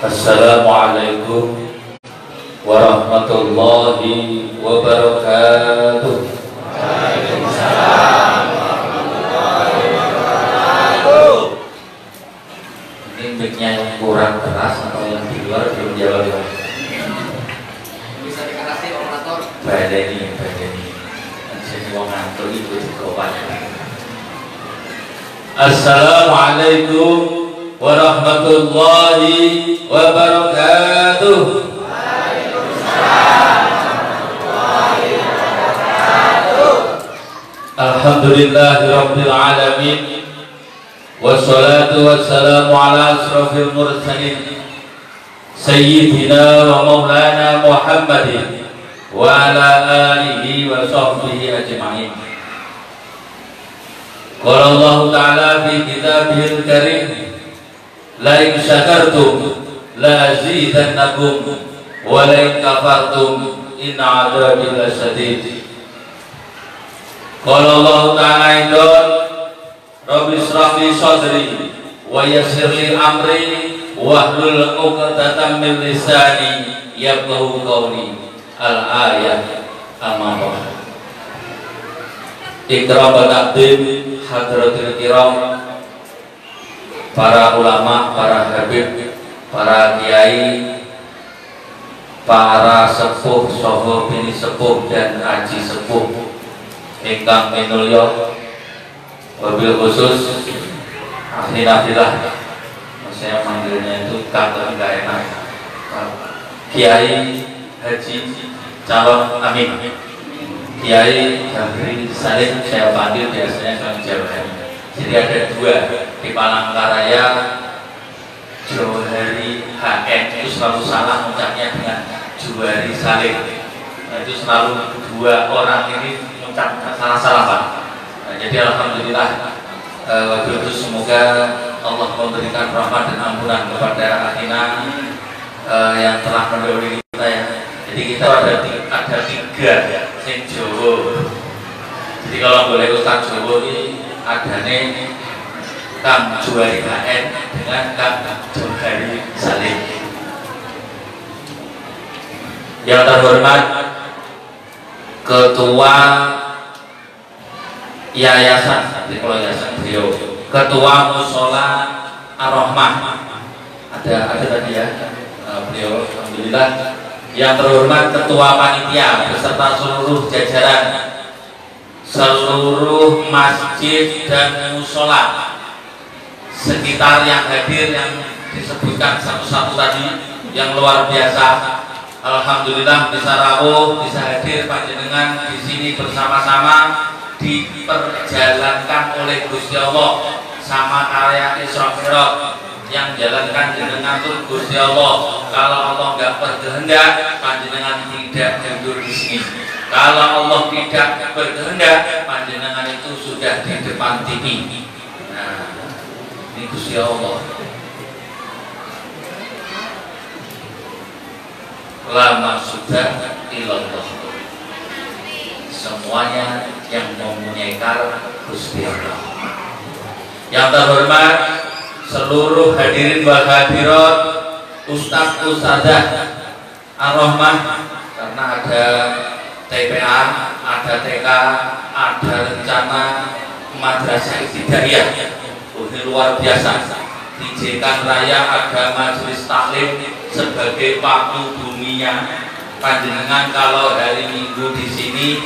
Assalamualaikum warahmatullahi wabarakatuh. Waalaikumsalam warahmatullahi wabarakatuh. Ini mic-nya yang kurang keras atau yang di luar belum jawab ya? Bisa dikasih operator. Badani. Jadi mau ngantuk itu dikopan. Assalamualaikum warahmatullahi wabarakatuh. Waalaikumsalam warahmatullahi wabarakatuh. Alhamdulillahirabbil alamin. Wassalatu wassalamu ala asrofil mursalin Sayyidina wa maulana Muhammadin wa ala alihi wa sahbihi ajma'in. Qala Allah Ta'ala fi kitabihil karim, la in syakartum la azidannakum wa la in kafartum inna adzabi lasyadid. Qala Allah Ta'ala idon Rabbi shrah li sadri wa yassir li amri wahlul 'uqdatam min lisani yafqahu qawli. Al-ayat al-mawdu'ah. Ikram wa taqdim hadratul kiram, para ulama, para habib, para kiai, para sepuh, saha bini sepuh dan aji sepuh ingkang minulya, wabil khusus akhirah, saya manggilnya itu kata enggak enak, Kiai Haji calon amin, Kiai Jabri Salim saya panggil biasanya kalau Jawa. Jadi ada dua di Palangkaraya, Johari HN itu selalu salah ucapnya dengan Johari Salim. Nah, itu selalu dua orang ini ucap salah Pak. Nah, jadi alhamdulillah wabil semoga Allah memberikan rahmat dan ampunan kepada Akhina yang telah mendahului kita ya. Jadi kita ada tiga sing Jawa. Jadi kalau boleh Ustaz Jawa ini adanya Kang Johari HN dengan Kang Johari Salim. Yang terhormat Ketua Yayasan, jadi kalau yayasan beliau Ketua Mushola Ar-Rahmah ada tadi ya, beliau alhamdulillah. Yang terhormat Ketua Panitia beserta seluruh jajaran, seluruh masjid dan mushola sekitar yang hadir yang disebutkan satu-satu tadi yang luar biasa. Alhamdulillah bisa rawuh, bisa hadir panjenengan di sini bersama-sama diperjalankan oleh Gusti Allah sama karya Isra Mi'raj yang jalankan jenengan tuh Gusti Allah. Kalau Allah nggak berkehendak, panjenengan tidak hadir di sini. Kalau Allah tidak berkehendak, panjenengan itu sudah di depan TV. Nah, ini Gusti Allah. Lama sudah ilallah. Semuanya yang mempunyai Gusti Allah. Yang terhormat seluruh hadirin wal hadirat, Ustaz Ustazah Ar-Rahmah, karena ada TPA, ada TK, ada rencana madrasah ibtidaiyah. Ini luar biasa. Dijekan Raya ada majelis taklim sebagai paku buminya. Panjenengan kalau hari Minggu di sini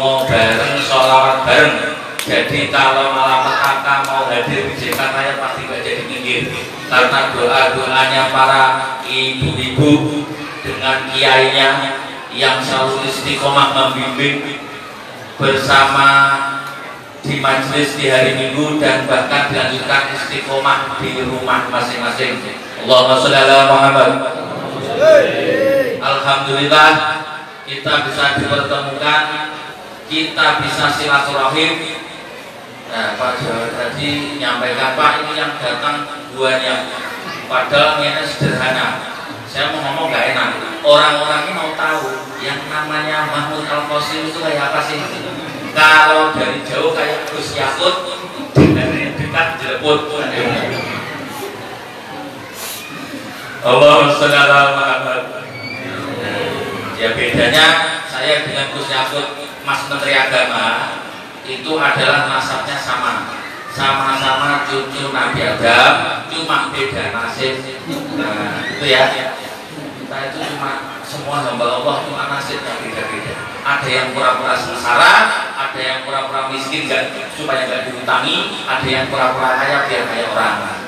mau bareng, sholawat bareng. Jadi kalau malam petaka mau hadir di Jekan Raya pasti gak jadi minggir, karena doa-doanya para ibu-ibu dengan kiainya yang selalu istiqomah membimbing bersama di majelis di hari Minggu dan bahkan dilanjutkan istiqomah di rumah masing-masing. Allahumma sholli ala Muhammad. Alhamdulillah kita bisa dipertemukan, kita bisa silaturahim. Nah, Pak Jawa tadi menyampaikan, Pak, ini yang datang buahnya, padahal niatnya sederhana. Saya mau ngomong gak enak, orang-orang ini mau tahu yang namanya Mahmud Al-Qasim itu kayak apa sih? Kalau dari jauh kayak Gus Yakut, dari dekat jeleput. Allahumma sholli ala Muhammad. Ya bedanya saya dengan Gus Yakut, Mas Menteri Agama itu adalah nasabnya sama-sama cucu Nabi Adam, cuma beda nasib. Nah itu ya, kita itu cuma semua hamba Allah, cuma nasibnya beda-beda. Ada yang pura-pura sengsara, ada yang pura-pura miskin supaya nggak dihutangi, ada yang pura-pura kaya biar kayak orang.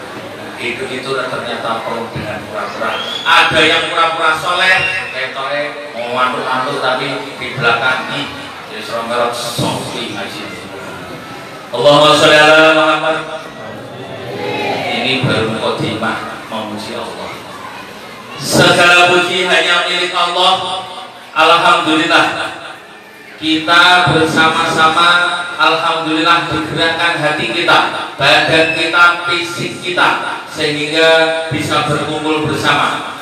Hidup itu ternyata penuh dengan pura-pura. Ada yang pura-pura soleh, kayak mau mantul-mantul tapi di belakang jadi serong merot sofi ngaji. Allahumma sholli ala Muhammad. Ini baru mukadimah memuji Allah. Segala puji hanya milik Allah. Alhamdulillah kita bersama-sama, alhamdulillah digerakkan hati kita, badan kita, fisik kita, sehingga bisa berkumpul bersama.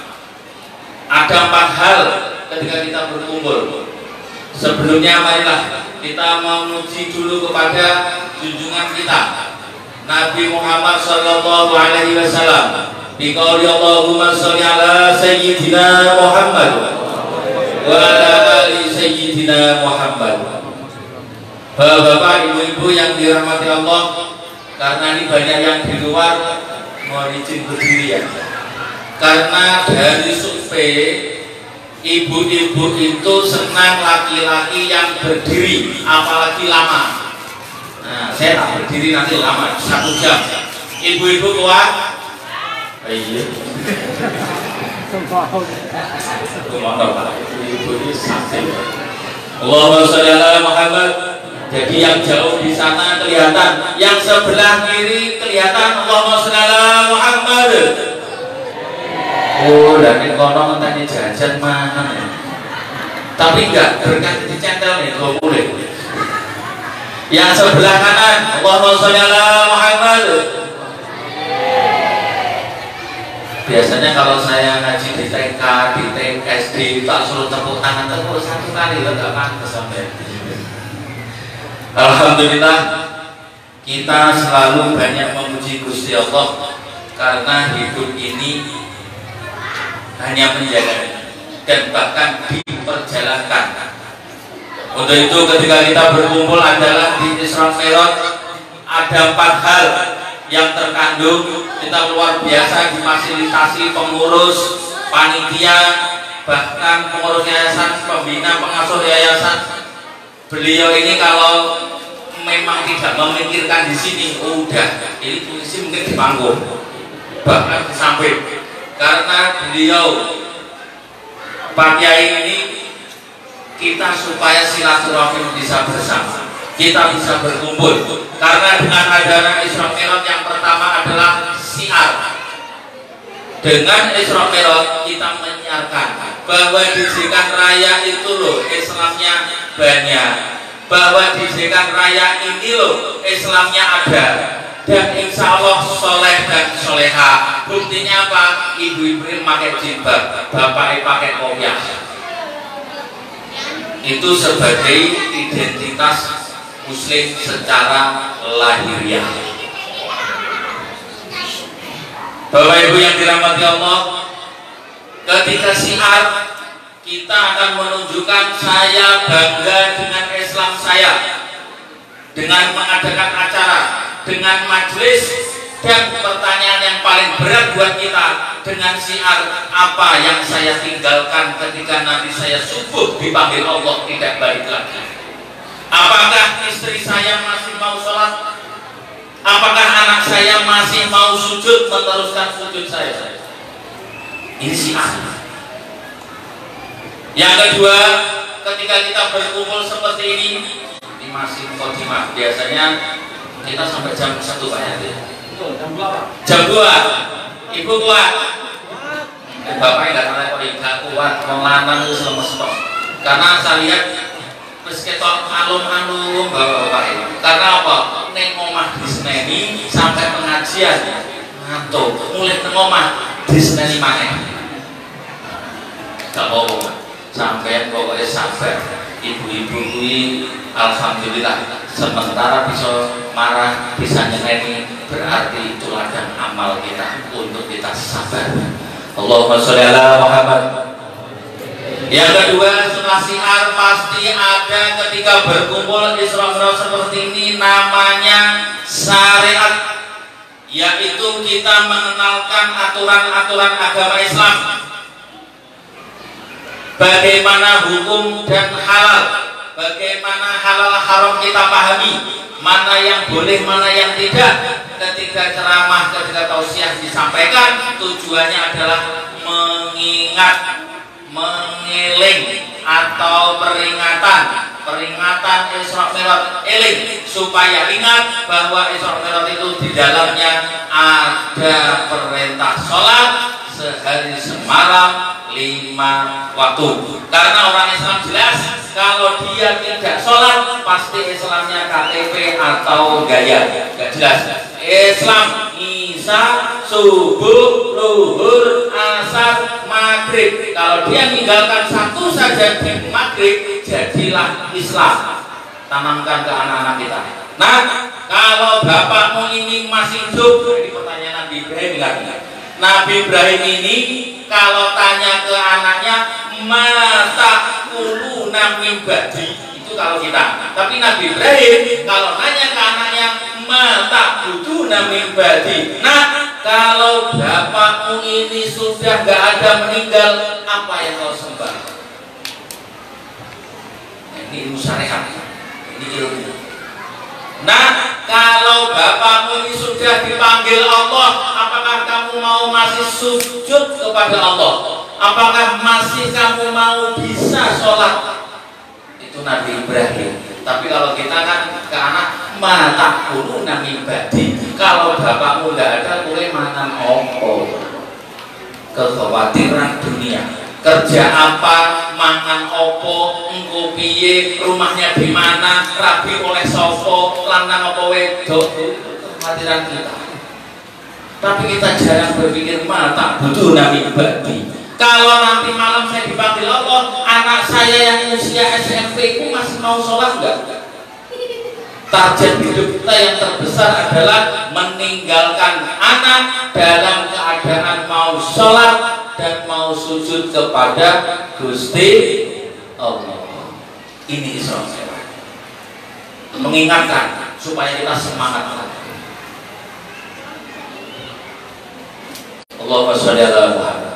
Ada 4 hal ketika kita berkumpul. Sebelumnya marilah kita memuji dulu kepada junjungan kita Nabi Muhammad sallallahu alaihi wasallam. Biqauli Allahumma sholli ala sayyidina Muhammad wa ala ali sayyidina Muhammad. Bapak-bapak, ibu-ibu yang dirahmati Allah, karena ini banyak yang di luar, mohon izin berdiri ya. Karena dari survei, ibu-ibu itu senang laki-laki yang berdiri, apalagi lama. Nah, saya tak berdiri nanti lama, 1 jam. Ibu-ibu kuat? Iya. Allahumma sholli ala Muhammad. Jadi yang jauh di sana kelihatan, yang sebelah kiri kelihatan. Allahumma sholli ala Muhammad. Oh, dan ini kono tanya jajan mana? Tapi enggak berkat dicentel nih, kalau boleh. Yang sebelah kanan, Allahumma sholli ala Muhammad. Biasanya kalau saya ngaji di TK, di SD, tak suruh tepuk tangan terus 1 kali, lo nggak pantas sampai. Alhamdulillah kita selalu banyak memuji Gusti Allah karena hidup ini hanya menjaga dan bahkan diperjalankan. Untuk itu ketika kita berkumpul adalah di Isra Mi'raj, ada 4 hal yang terkandung. Kita luar biasa difasilitasi pengurus, panitia, bahkan pengurus yayasan, pembina, pengasuh yayasan. Beliau ini kalau memang tidak memikirkan di sini, udah ini tulisnya mungkin di panggung, bahkan di samping. Karena beliau Pak Kiai ini kita supaya silaturahim bisa bersama, kita bisa berkumpul. Karena dengan adanya Isra Mi'raj yang pertama adalah syiar. Dengan Isra Mi'raj kita menyiarkan bahwa di Jekan Raya itu loh Islamnya banyak, bahwa di Jekan Raya ini loh Islamnya ada, dan insya Allah soleh dan soleha. Buktinya apa? Ibu-ibu pakai jilbab, bapak pakai kopiah. Itu sebagai identitas Muslim secara lahiriah. Bapak Ibu yang dirahmati Allah, ketika syiar kita akan menunjukkan saya bangga dengan Islam saya, dengan mengadakan acara, dengan majelis, dan pertanyaan yang paling berat buat kita, dengan syiar apa yang saya tinggalkan ketika nanti saya subuh dipanggil Allah tidak balik lagi. Apakah istri saya masih mau sholat? Apakah anak saya masih mau sujud, meneruskan sujud saya? Ini syiar. Yang kedua, ketika kita berkumpul seperti ini masih mukadimah. Biasanya kita sampai jam 1 Pak ya. Jam 2. Ibu kuat. Bapak enggak kuat, wong lanang itu lemes tok. Karena saya lihat wis ketok alum-alum bapak-bapak ini. Karena apa? Ning omah disneni sampai pengajian ngantuk. Mulai nang omah disneni maneh. Gak apa-apa. Sampai pokoknya sabar. ibu-ibu kuwi alhamdulillah sementara bisa marah, bisa nyeneni, berarti itu ladang amal kita untuk kita sabar. Allahumma sholli ala Muhammad. Yang kedua, setelah siar pasti ada ketika berkumpul Isra Mi'raj seperti ini namanya syariat, yaitu kita mengenalkan aturan-aturan agama Islam. Bagaimana hukum dan halal, bagaimana halal haram kita pahami, mana yang boleh, mana yang tidak. Ketika ceramah, ketika tausiah disampaikan, tujuannya adalah mengingat, mengeling atau peringatan Isra Mi'raj, eling supaya ingat bahwa Isra Mi'raj itu di dalamnya ada perintah sholat sehari semalam 5 waktu. Karena orang Islam jelas kalau dia tidak sholat pasti Islamnya KTP atau gaya, gak jelas. Islam Isya, subuh, luhur, asar, maghrib. Kalau dia meninggalkan satu saja di maghrib, jadilah Islam. Tanamkan ke anak-anak kita. Nah, kalau bapakmu ini masih hidup, ini pertanyaan Nabi Ibrahim, ingat. Nabi Ibrahim ini kalau tanya ke anaknya, mata kuluna min ba'di, itu kalau kita. Tapi Nabi Ibrahim kalau nanya ke anaknya, mata buduna min ba'di. Nah, kalau bapakmu ini sudah nggak ada, meninggal, apa yang kau sembah? Ini ilmu syariat, ini ilmu. Nah, kalau bapakmu ini sudah dipanggil Allah, apakah kamu mau masih sujud kepada Allah? Apakah masih kamu mau bisa sholat? Itu Nabi Ibrahim. Tapi kalau kita kan ke anak, mata kuno nami badi. Kalau bapakmu nggak ada, boleh mangan opo? Kekhawatiran dunia. Kerja apa, mangan opo, engko piye, rumahnya di mana, rabi oleh sopo, lanang opo wedok, kekhawatiran kita. Tapi kita jarang berpikir mata butuh nami badi. Kalau nanti malam saya dipanggil Allah, anak saya yang usia SMP itu masih mau sholat enggak? Target hidup kita yang terbesar adalah meninggalkan anak dalam keadaan mau sholat dan mau sujud kepada Gusti Allah. Ini Isra Mi'raj. Mengingatkan supaya kita semangat lagi. Allahumma sholli ala Muhammad.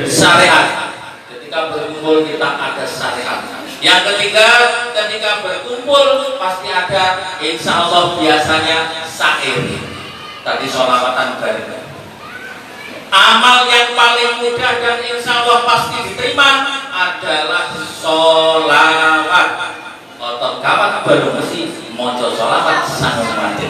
Syariat. Ketika berkumpul kita ada syariat. Yang ketiga, ketika berkumpul pasti ada, insya Allah biasanya syair. Tadi sholawatan bareng. Amal yang paling mudah dan insya Allah pasti diterima adalah sholawat. Otot kawat baru mesti mojo sholawat sang mati.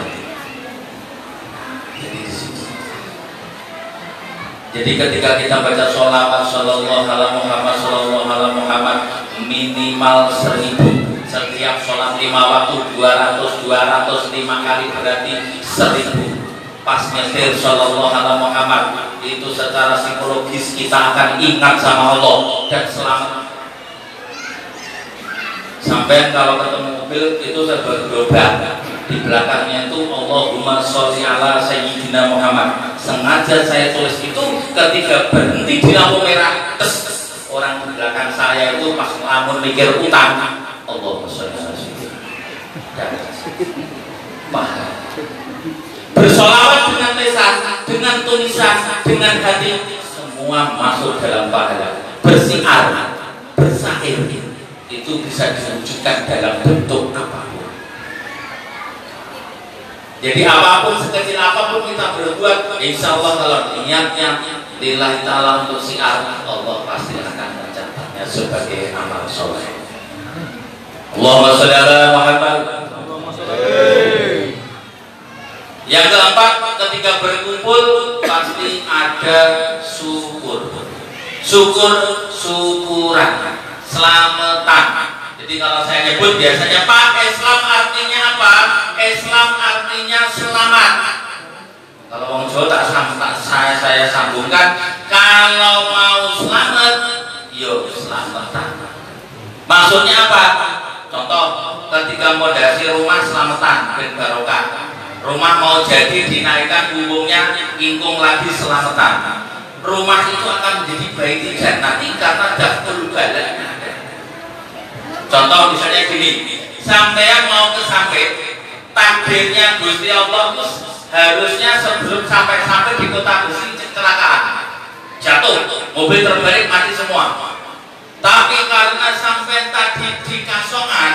Jadi ketika kita baca sholawat sallallahu alaihi Muhammad sallallahu alaihi Muhammad minimal 1000 setiap sholat 5 waktu 200 5 kali berarti 1000. Pas nyetir sallallahu alaihi Muhammad itu secara psikologis kita akan ingat sama Allah dan selamat. Sampai kalau ketemu mobil itu saya berdoa di belakangnya itu Allahumma sholli ala sayyidina Muhammad. Sengaja saya tulis itu ketika berhenti di lampu merah, orang di belakang saya itu pas lamun mikir utang, Allahumma sholli ala sayyidina Muhammad. Bersolawat dengan lisan, dengan tulisan, dengan hati, semua masuk dalam pahala. Bersiar, bersair, itu bisa diwujudkan dalam bentuk apapun. Jadi apapun, sekecil apapun kita berbuat, insya Allah kalau niatnya lillahi ta'ala untuk siar, Allah pasti akan mencatatnya sebagai amal soleh. Allahumma sholli ala Muhammad. Yang keempat, ketika berkumpul pasti ada syukur. Syukuran, selamatan. Jadi kalau saya nyebut biasanya Pak, Islam artinya apa? Islam artinya selamat. Kalau orang Jawa tak saya sambungkan, kalau mau selamat, yo selamatan. Maksudnya apa? Contoh, ketika modasi rumah selamatan ben barokah. Rumah mau jadi dinaikkan umumnya, ingkung lagi selamatan. Rumah itu akan menjadi baiti jannati karena daftul balak. Contoh misalnya gini, sampean mau ke Sampit, takdirnya Gusti Allah itu harusnya sebelum sampai di kota Besi kecelakaan, jatuh, mobil terbalik, mati semua. Tapi karena sampai tadi di Kasongan,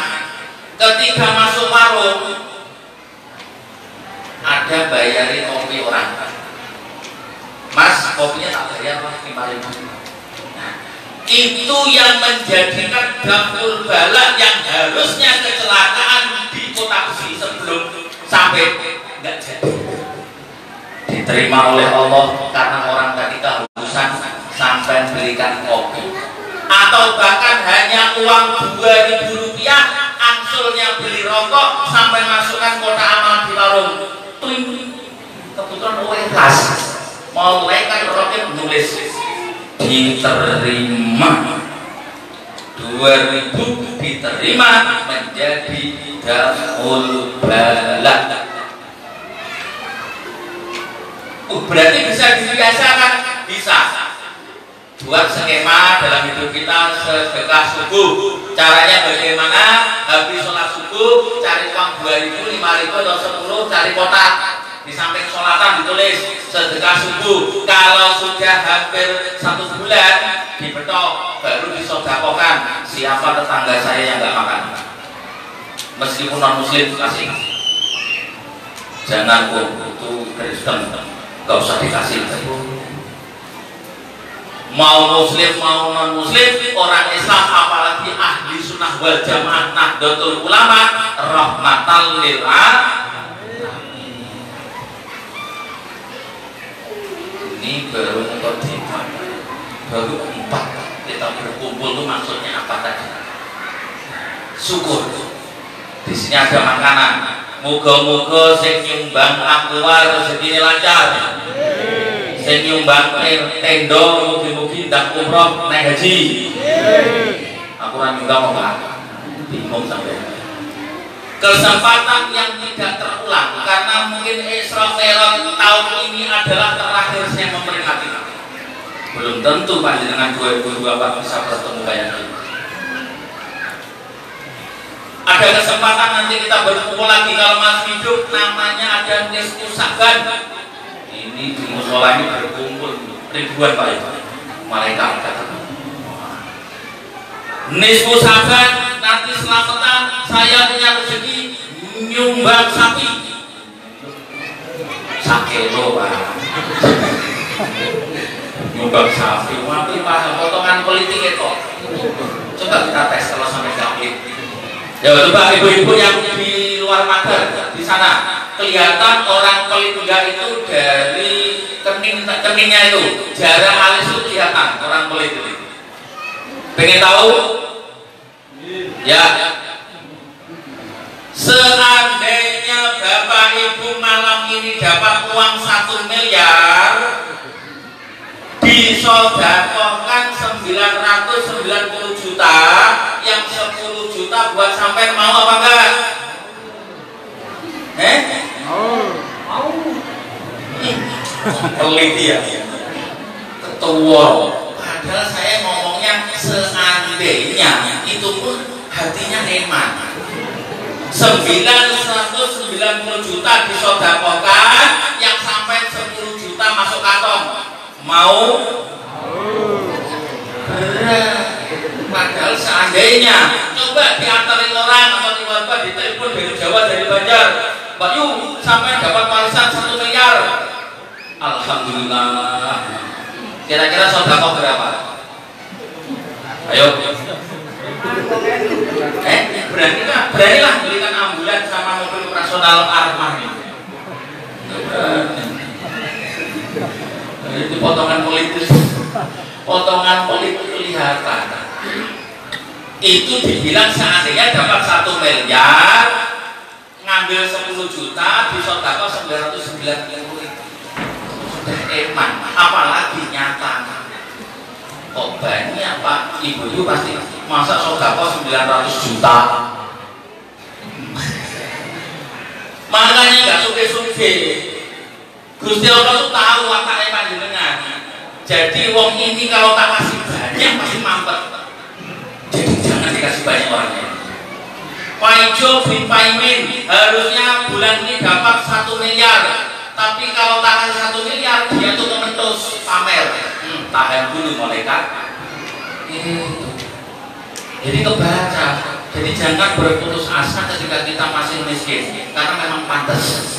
ketika masuk warung ada bayarin kopi orang, Mas kopinya tak bayar Mas 5.000. Nah, itu yang menjadikan daftul balak yang harusnya kecelakaan di kota Besi sebelum sampai nggak jadi diterima oleh Allah karena orang tadi kehausan sampai berikan kopi, atau bahkan hanya uang 2.000 rupiah angsulnya beli rokok sampai masukkan kotak amal di warung. Kebetulan ikhlas mau kan rokok nulis diterima 2.000 diterima menjadi daftul balak. Berarti bisa dibiasakan, bisa. Buat skema dalam hidup kita sedekah subuh. Caranya bagaimana? Habis sholat subuh cari uang 2.000, 5.000 atau 10, cari kotak. Di samping sholatan ditulis sedekah subuh. Kalau sudah hampir 1 bulan dibetok, baru disodakokan. Siapa tetangga saya yang nggak makan? Meskipun non muslim kasih. Jangan itu Kristen, nggak usah dikasih. Mau muslim mau non muslim, orang Islam apalagi ahli sunnah wal jamaah Nahdlatul Ulama rahmatan lil alamin. Ini baru mukadimah, baru 4 kita berkumpul itu maksudnya apa tadi? Syukur. Di sini ada makanan. Moga-moga sing nyumbang keluar rezekine lancar. Sing nyumbang tenda mugi-mugi ndak umroh naik haji. Aku ora nyumbang apa? Bingung sampai. Kesempatan yang tidak terulang karena mungkin Isra Mi'raj tahun ini adalah terakhir saya memperingati. Belum tentu panjenengan 2024 bisa bertemu kayak ini. Ada kesempatan nanti kita berkumpul lagi kalau masih hidup, namanya ada Nisfu Sa'ban. Ini di musola ini berkumpul ribuan Pak ya, malaikat kata. Nisfu Sa'ban nanti selamatan saya punya rezeki nyumbang sapi. Sakelo Pak. Nyumbang sapi, tapi Pak potongan politik itu. Coba kita tes kalau sampai sakit. Ya coba ibu-ibu yang di luar pagar di sana kelihatan orang pelit enggak itu dari keningnya itu, jarak alis itu kelihatan orang pelit itu. Pengen tahu? Ya. Seandainya Bapak Ibu malam ini dapat uang 1 miliar, disodakohkan 990 juta, yang 10 juta buat sampai mau apa enggak? Mau. Pelit ya. Ketua. Padahal saya ngomongnya seandainya, itu pun hatinya eman. 990 juta disodakohkan, yang sampai 10 juta masuk kantong. Mau? Berat. Padahal seandainya, coba diantarin orang atau tiba-tiba ditelepon dari Jawa, dari Banjar, Pak Yu sampai dapat warisan 1 miliar. Alhamdulillah. Kira-kira sedekah berapa? Ayo. Beranilah belikan ambulans sama mobil operasional Armah ini. Itu potongan politis. Potongan politik kelihatan. Itu dibilang seandainya dapat 1 miliar, ngambil 10 juta, disedekah 990 ribu. Sudah eman, apalagi nyata. kok banyak Pak, ibu-ibu pasti masa sodako 900 juta. Makanya nggak suke-suke. Gusti Allah tuh tahu wataknya panjenengan. Jadi wong ini kalau tak kasih banyak pasti mampet. Jadi jangan dikasih banyak orangnya. Paijo bin Paimin harusnya bulan ini dapat 1 miliar, tapi kalau tak kasih 1 miliar dia tuh kementus pamer. Tahan dulu malaikat. Jadi kebaca. Jadi jangan berputus asa ketika kita masih miskin, karena memang pantas.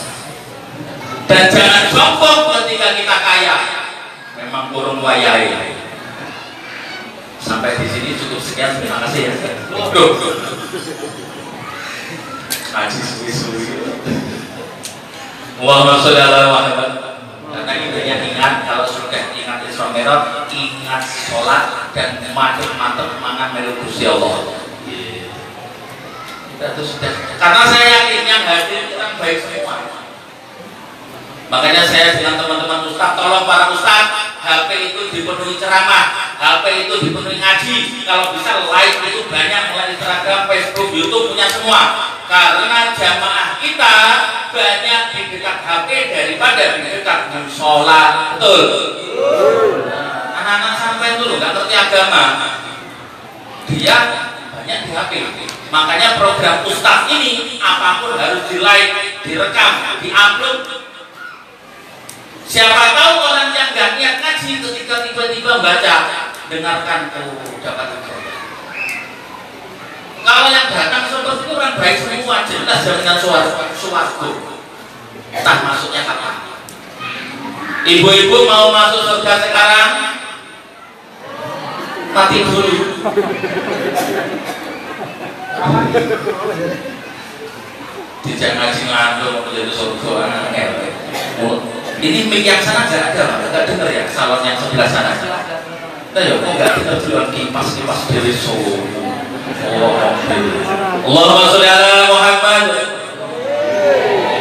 Dan jangan sombong ketika kita kaya, memang kurang wayai. Sampai di sini cukup sekian, terima kasih ya. Haji suwi-suwi. Allahumma sholli ala Muhammad. Karena itu yang ingat, kalau sudah ingat Isra Mi'raj, ingat sholat dan mantep-mantep mangan melu Gusti Allah. Itu sudah. Karena saya yakin yang hadir orang baik semua. Makanya saya dengan teman-teman ustaz, tolong para ustaz, HP itu dipenuhi ceramah, HP itu dipenuhi ngaji. Kalau bisa live itu banyak, mulai Instagram, Facebook, YouTube punya semua. Karena jamaah kita banyak di dekat HP daripada di dekat musola. Betul? Anak-anak sampai dulu nggak ngerti agama, dia banyak di HP. Makanya program ustaz ini apapun harus di live, direkam, di-upload. Siapa tahu orang yang nggak niat ngaji ketika tiba-tiba baca, dengarkan tuh dapat hidayah. Kalau yang datang seperti itu orang baik semua, jelas jaminan suaraku. Entah masuknya kapan. Ibu-ibu mau masuk surga sekarang? Mati dulu. Tidak ngaji ngandung menjadi surga anak. Ini mic yang sana nggak ada, nggak dengar ya salon yang sebelah sana. Nah ya, kok nggak dengar duluan kipas dari Solo. Allahumma sholli ala Muhammad.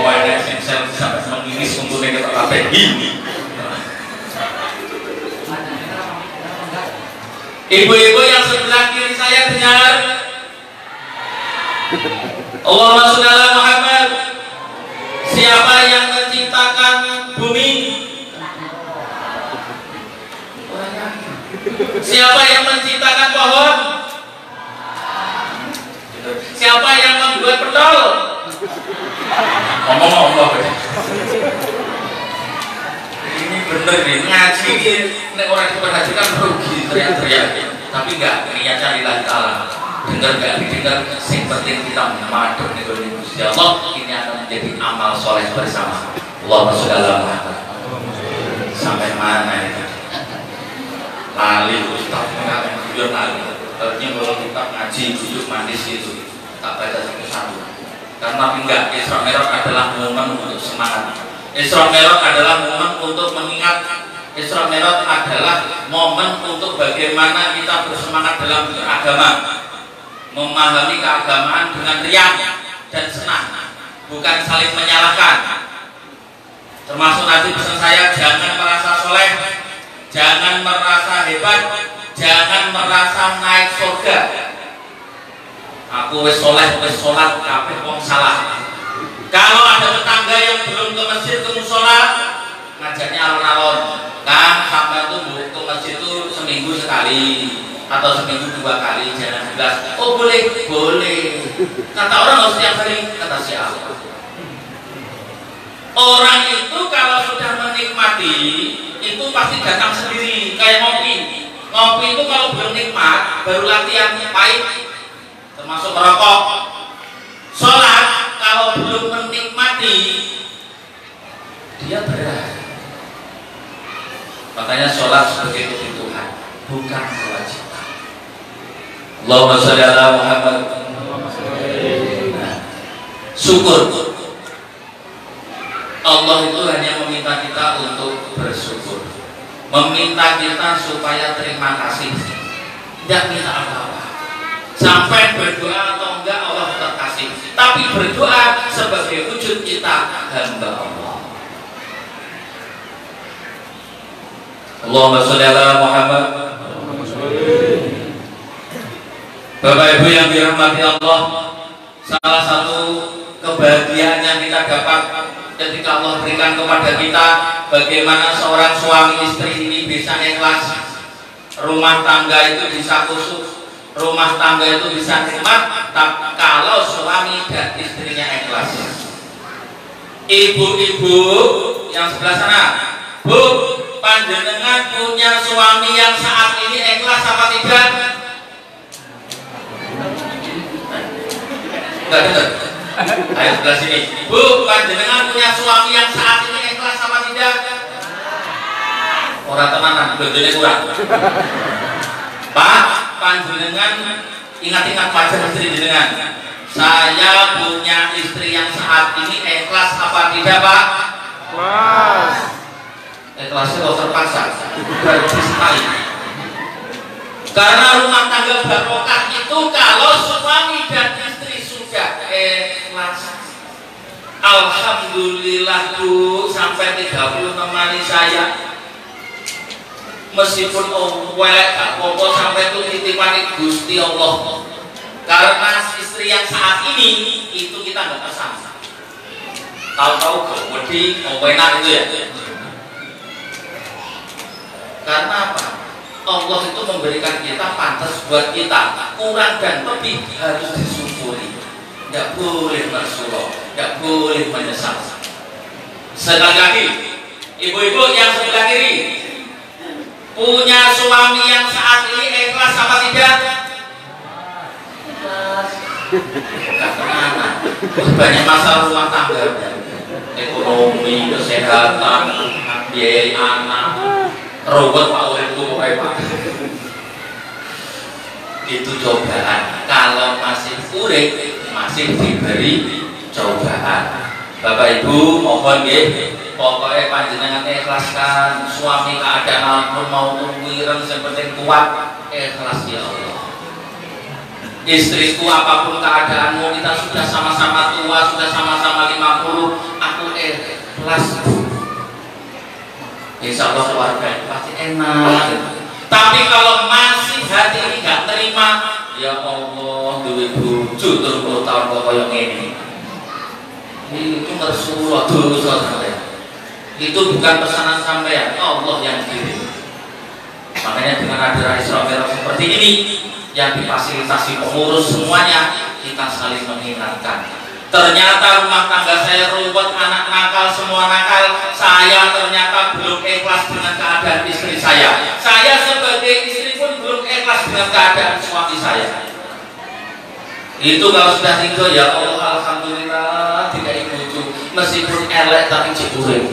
Wajah sensel sampai mengiris untuk kita kabeh ini. Ibu-ibu yang sebelah kiri saya dengar. Allahumma sholli ala Muhammad. Siapa yang menciptakan bumi? Siapa yang menciptakan pohon? Siapa yang membuat pentol? Ngomong Allah. Ini bener nih, ngaji ini orang yang berhaji kan rugi teriak-teriak, tapi enggak, niatnya lillahi ta'ala. Dengar gak didengar, yang penting kita madhep nih Gusti Allah, ini akan menjadi amal soleh bersama. Allahumma sholli ala Muhammad. Sampai mana ini? Lali ustaz, mengalir jujur lali. Ternyata kalau kita ngaji jujur manis itu, tak baca satu-satu. Karena enggak, Isra Mi'raj adalah momen untuk semangat. Isra Mi'raj adalah momen untuk mengingat. Isra Mi'raj adalah momen untuk bagaimana kita bersemangat dalam beragama. Memahami keagamaan dengan riang dan senang, bukan saling menyalahkan. Termasuk nanti pesan saya, jangan merasa soleh, jangan merasa hebat, jangan merasa naik surga. Aku wis soleh, wis sholat, kabeh wong salah. Kalau ada tetangga yang belum ke masjid, ke musola, ngajarnya alon-alon. Kan sampai tuh ke masjid itu seminggu sekali atau seminggu 2 kali, jangan jelas. Oh boleh, boleh. Kata orang harus setiap hari, kata siapa? Orang itu kalau sudah menikmati itu pasti datang sendiri, kayak ngopi. Ngopi itu kalau belum nikmat baru latihan pahit, termasuk merokok. Sholat kalau belum menikmati dia berat. Makanya sholat sebagai kebutuhan, bukan kewajiban. Allahumma sholli ala Muhammad. Nah, syukur. Allah itu hanya meminta kita untuk bersyukur, meminta kita supaya terima kasih, tidak minta apa-apa. Sampai berdoa atau enggak Allah terkasih, tapi berdoa sebagai wujud kita hamba Allah. Allahumma sholli ala Muhammad. Bapak Ibu yang dirahmati Allah, salah satu kebahagiaan yang kita dapat ketika Allah berikan kepada kita, bagaimana seorang suami istri ini bisa ikhlas, rumah tangga itu bisa khusyuk, rumah tangga itu bisa nikmat, kalau suami dan istrinya ikhlas. Ibu-ibu yang sebelah sana, Bu, panjenengan punya suami yang saat ini ikhlas apa tidak? Enggak dengar. Ayo sebelah sini. Bu, panjenengan punya suami yang saat ini ikhlas apa tidak? Orang tenanan, bojone kurang. Pak, panjenengan ingat-ingat wajah istri jenengan. Saya punya istri yang saat ini ikhlas apa tidak, Pak? Ikhlas. Ikhlasnya kok terpaksa. Berarti sekali. Karena rumah tangga barokah itu kalau suami dan istri sudah ikhlas. Alhamdulillah Bu, sampai 30 temani saya. Meskipun owek gak apa-apa sampai itu titipan Gusti Allah. Karena istri yang saat ini itu kita nggak pesan. Tahu-tahu wedi enak itu ya. Karena apa? Allah itu memberikan kita pantas buat kita, kurang dan lebih harus disyukuri. Tidak boleh bersuruh, tidak boleh menyesal. Sekali lagi, ibu-ibu yang sebelah kiri, punya suami yang saat ini ikhlas apa tidak? Ikhlas. Banyak masalah rumah tangga, ekonomi, kesehatan, biaya anak. Robot Pak Uripku Pak. Itu cobaan. Kalau masih urip masih diberi cobaan. Bapak Ibu mohon nggih, pokoknya panjenengan ikhlaskan suami keadaan pun mau wireng yang penting kuat, ikhlas ya Allah. Istriku apapun keadaanmu, kita sudah sama-sama tua, sudah sama-sama 50, aku ikhlas. Insya Allah keluarga itu pasti enak. Tapi kalau masih hati ini nggak terima, ya Allah, duwe bojo 30 tahun kok koyo ngene. Itu Rasulullah dosa sampean. Itu bukan pesanan sampean, Allah yang kirim. Makanya dengan ada Isra Mi'raj seperti ini yang difasilitasi pengurus semuanya, kita saling mengingatkan. Ternyata rumah tangga saya ruwet, anak nakal, semua nakal. Saya ternyata belum ikhlas dengan keadaan istri saya. Saya sebagai istri pun belum ikhlas dengan keadaan suami saya. Itu kalau sudah ridho, ya Allah, alhamdulillah tidak ibu, meskipun elek tapi cipurin.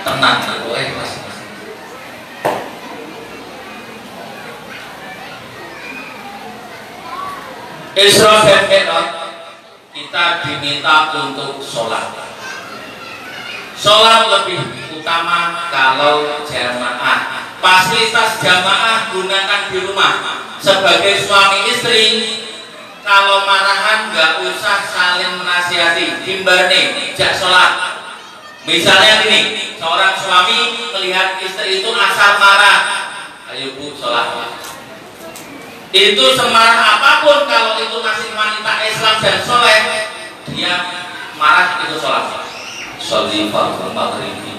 Tenang, aku ikhlas. Isra dan Mi'raj kita diminta untuk sholat. Sholat lebih utama kalau jamaah. Fasilitas jamaah gunakan di rumah. Sebagai suami istri, kalau marahan nggak usah saling menasihati, timbane jak sholat. Misalnya gini, seorang suami melihat istri itu asal marah, ayo Bu sholat. Itu semarah apapun, kalau itu masih wanita Islam dan soleh, dia marah itu sholat. Sholli fardhu maghribi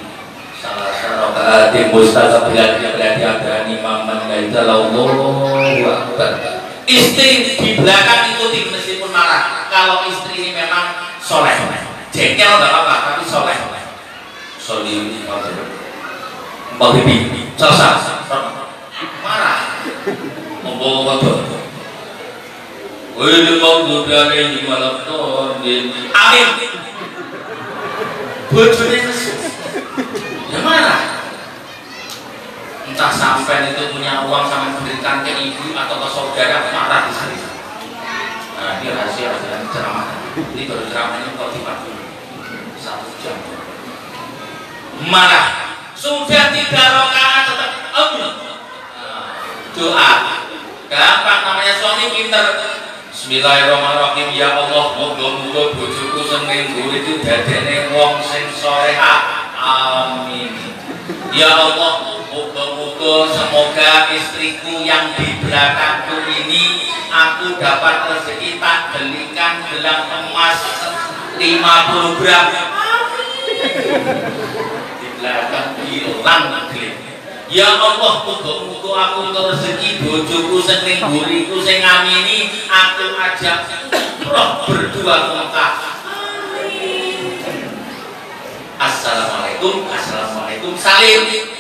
salah rakaat mustaqab berarti ada imaman gaida Allahu akbar. Istri di belakang ikuti meskipun marah. Kalau istri ini memang soleh, jengkel nggak apa-apa, tapi soleh. Sholli fardhu maghribi selesai marah. Ngomong apa? Wih, mau gudane di malam tondin. Amin. Bojone nesu. Ya mana? Entah sampai itu punya uang sampai memberikan ke ibu atau ke saudara, marah di sana. Nah, ini rahasia ceramah. Ini baru ceramahnya kalau dipakai 1 jam. Marah. Sudah 3 rakaat tetap doa. Gampang, namanya suami pinter. Bismillahirrahmanirrahim. Ya Allah, moga-moga bojoku seminggu itu dadene wong sing salehah. Amin. Ya Allah, moga-moga Muga-muga semoga istriku yang di belakangku ini aku dapat rezeki tak belikan gelang emas 50 gram. Di belakang hilang gelang. Ya Allah, muga-muga aku untuk rezeki bojoku sing ning mburiku sing ngamini aku ajak umroh berdua ke Mekah. Assalamualaikum, assalamualaikum, salim.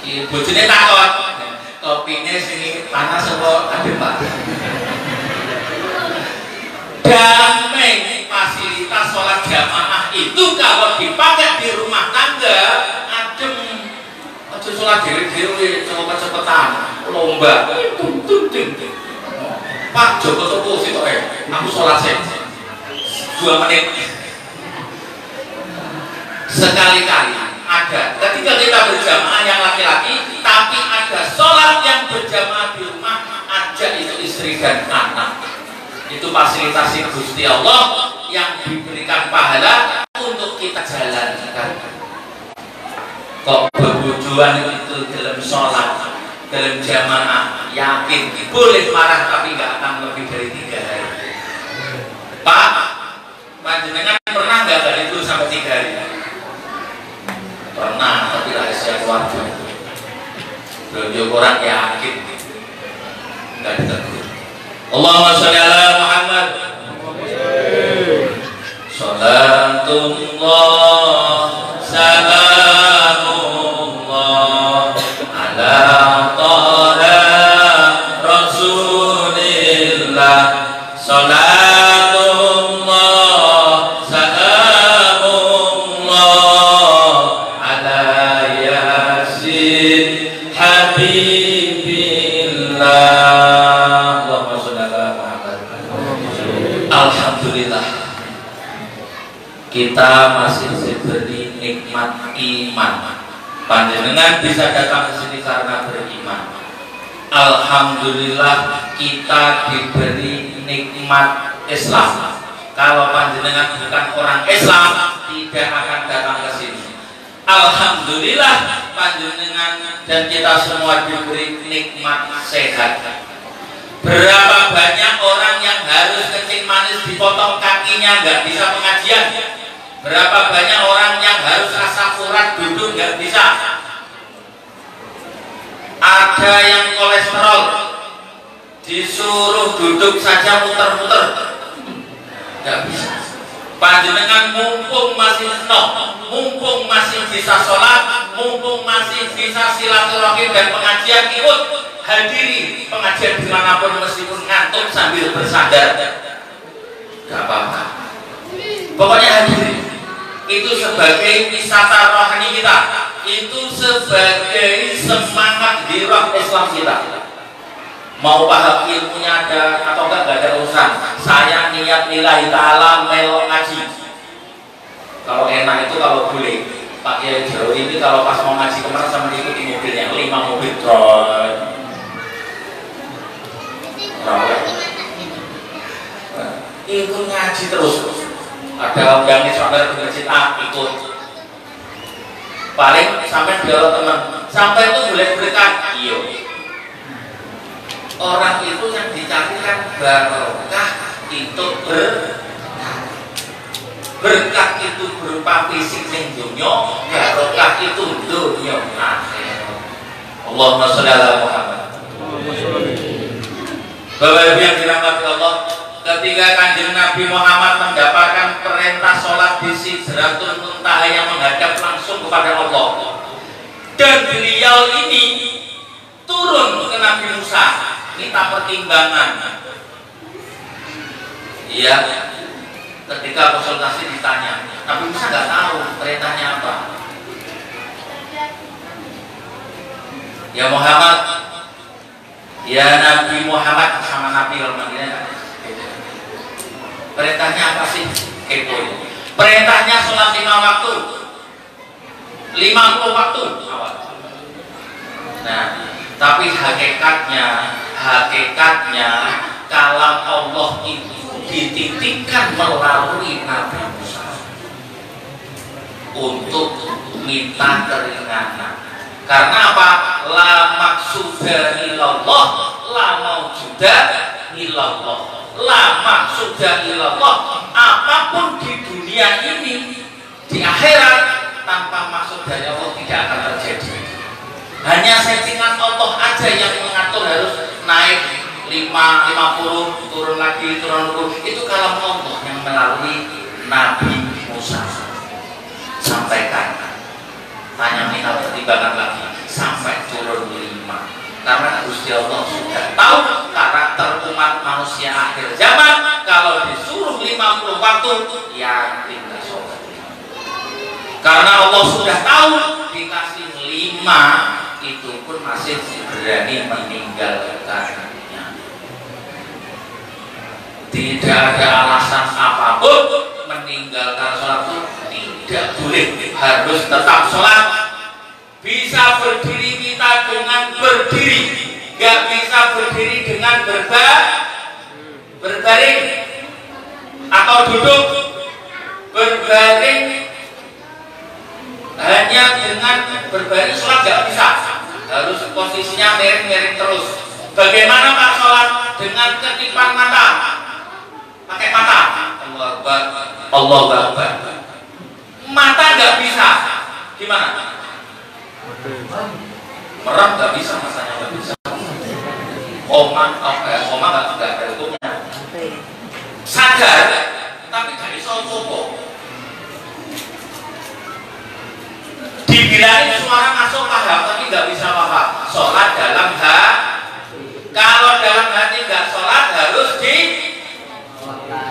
Bojone takon, kopine sini panas apa adem Pak? Damai fasilitas sholat jamaah itu kalau dipakai di rumah tangga adem. Aja sholat dhewe-dhewe cepet-cepetan lomba. Pak Joko Sopo sitok aku sholat sih 2 menit. Sekali-kali ada ketika kita berjamaah yang laki-laki, tapi ada sholat yang berjamaah di rumah, ajak itu istri dan anak. Itu fasilitasi Gusti Allah yang diberikan pahala untuk kita jalankan. Kok berbujuan itu dalam sholat, dalam jamaah, yakin boleh marah tapi nggak akan lebih dari 3 hari. Pak, panjenengan pernah nggak dari itu sampai 3 hari? Pernah, tapi rahasia keluarga. Belum orang yakin nggak ditegur. Allahumma sholli ala Muhammad. Salatullah salamullah ala taha rasulillah. Salatullah salamullah ala yasin habibillah. Allahumma sholli ala Muhammad. Alhamdulillah, kita masih diberi nikmat iman. Panjenengan bisa datang ke sini karena beriman. Alhamdulillah, kita diberi nikmat Islam. Kalau panjenengan bukan orang Islam, tidak akan datang ke sini. Alhamdulillah, panjenengan dan kita semua diberi nikmat sehat. Berapa banyak orang yang harus kencing manis dipotong kakinya nggak bisa pengajian? Berapa banyak orang yang harus asam urat duduk nggak bisa? Ada yang kolesterol disuruh duduk saja muter-muter nggak bisa. Panjenengan mumpung masih mumpung masih bisa sholat, mumpung masih bisa silaturahim dan pengajian, ikut hadiri pengajian dimanapun meskipun ngantuk sambil bersandar, gak apa-apa. Pokoknya hadiri. Itu sebagai wisata rohani kita, itu sebagai semangat di roh Islam kita. Mau paham ilmunya ada atau enggak ada urusan. Saya niat lillahi ta'ala melok ngaji. Kalau enak itu kalau boleh. Pak Kiai Jero ini kalau pas mau ngaji kemarin sama diikuti mobilnya 5 mobil tron. Itu ngaji terus. Ada yang sampai ke masjid ikut. Paling sampai dialog teman, sampai itu boleh berkah. Iya. Orang itu yang dicari kan barokah itu berkah itu berupa fisik yang dunia, barokah itu dunia akhir. Allahumma sholli ala Muhammad. Bapak Ibu yang dirahmati Allah, ketika Kanjeng Nabi Muhammad mendapatkan perintah sholat di Sidratul Muntaha yang menghadap langsung kepada Allah, dan beliau ini turun ke Nabi Musa, minta pertimbangan. Iya, ketika konsultasi ditanya, Nabi Musa nggak tahu perintahnya apa. Ya Muhammad, ya Nabi Muhammad, sama Nabi Al-Madinah, perintahnya apa sih? Perintahnya sholat 5 waktu, 50 waktu. Nah, tapi hakikatnya kalam Allah itu dititipkan melalui Nabi Musa untuk minta keringanan. Karena apa? La maksuda illallah, la maujuda illallah, la maksuda illallah. Apapun di dunia ini, di akhirat, tanpa maksud dari Allah tidak akan terjadi. Hanya settingan Allah aja yang mengatur harus naik 50, turun lagi, itu kalam Allah yang melalui Nabi Musa. Sampaikan, tanya minta pertimbangan lagi sampai turun 5. Karena Gusti Allah sudah tahu karakter umat manusia akhir zaman. Kalau disuruh 50 waktu, ya tidak sholat. Karena Allah sudah tahu dikasih 5 itu pun masih berani meninggalkannya. Tidak ada alasan apapun meninggalkan sholat itu tidak boleh, harus tetap sholat. Bisa berdiri kita dengan berdiri, nggak bisa berdiri dengan berbaring atau duduk. Berbaring hanya dengan berbaring sholat nggak bisa, harus posisinya miring-miring terus. Bagaimana Pak sholat? Dengan ketipan mata, pakai mata. Allah Akbar. Mata nggak bisa, gimana? Merem nggak bisa, masanya nggak bisa. Koma nggak ada hukumnya. Sadar, tapi nggak bisa apa-apa. Dibilangin suara masuk paham, tapi nggak bisa paham. Sholat dalam kalau dalam hati nggak sholat harus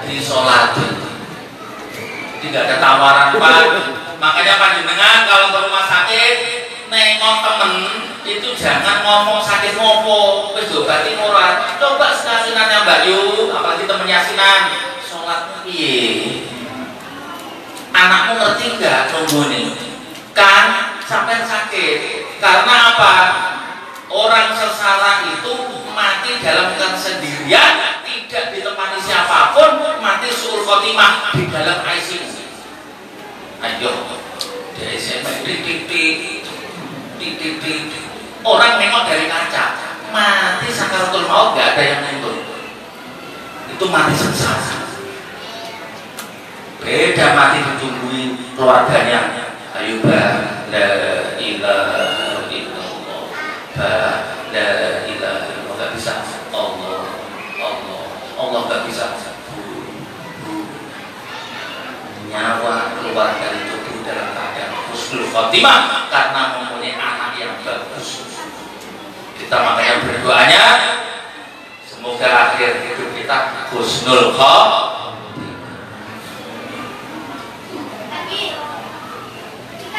disolati. Tidak ada tawaran Pak. Makanya panjenengan kalau ke rumah sakit nengok temen itu jangan ngomong sakit ngopo, wis diobati ora. Coba sekali nanya Mbak Yu, apalagi temen yasinan, sholatmu piye? Anakmu ngerti nggak nunggune? Kan sampai sakit. Karena apa? Orang sengsara itu mati dalam kesendirian, tidak ditemani siapapun, mati suul khotimah di dalam ICU. Ayo, dari SMP orang nengok dari kaca, mati sakaratul maut, gak ada yang nonton. Itu mati sengsara. Beda mati ditungguin keluarganya. Ayo bah, la ilaha illallah, bah, la ilaha illallah, gak bisa. Allah gak bisa. Nyawa keluar dari tubuh dalam keadaan husnul khotimah karena mempunyai anak yang bagus. Kita makanya berdoanya semoga akhir hidup kita husnul khotimah.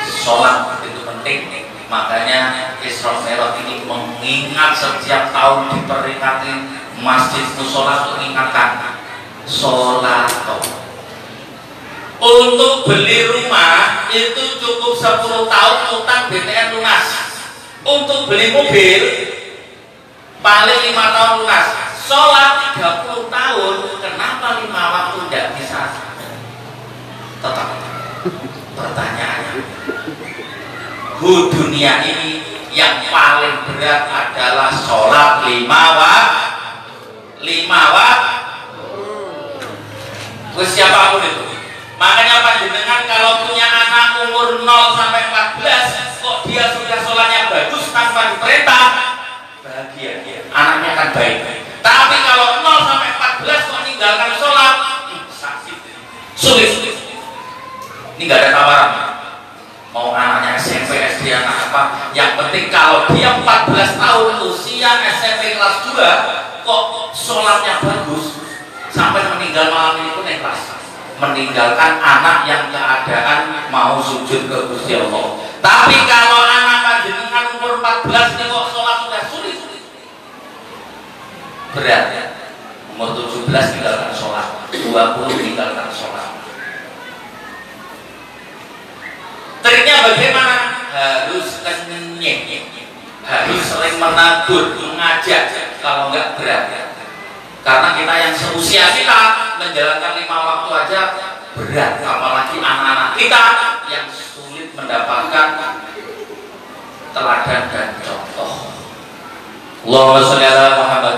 Sholat itu penting, makanya Isra Mi'raj ini mengingat setiap tahun diperingati Masjid Musola mengingatkan sholat. Untuk beli rumah itu cukup 10 tahun utang BTN lunas. Untuk beli mobil paling 5 tahun lunas. Sholat 30 tahun, kenapa 5 waktu tidak bisa? Tetap pertanyaannya, dunia ini yang paling berat adalah sholat 5 waktu. Siapapun itu. Makanya panjenengan kalau punya anak umur 0 sampai 14 kok dia sudah sholatnya bagus tanpa diperintah, bahagia dia, anaknya akan baik. Tapi kalau 0 sampai 14 kok meninggalkan sholat, sakit, sulit. Ini nggak ada tawaran. Mau anaknya SMP, SD, anak apa, yang penting kalau dia 14 tahun usia SMP kelas 2 kok sholatnya bagus sampai meninggal malam ini pun ikhlas. Meninggalkan anak yang keadaan mau sujud ke Gusti Allah. Tapi kalau anak panjenengan umur 14 ini kok sholat sudah sulit, berat ya. Umur 17 tinggalkan sholat, 20 tinggalkan sholat. Triknya bagaimana? Harus kenyek, harus sering menabur, mengajak. Kalau enggak berat. Karena kita yang seusia kita menjalankan 5 waktu aja berat, apalagi anak-anak kita yang sulit mendapatkan teladan dan contoh. Allahumma sholli ala Muhammad.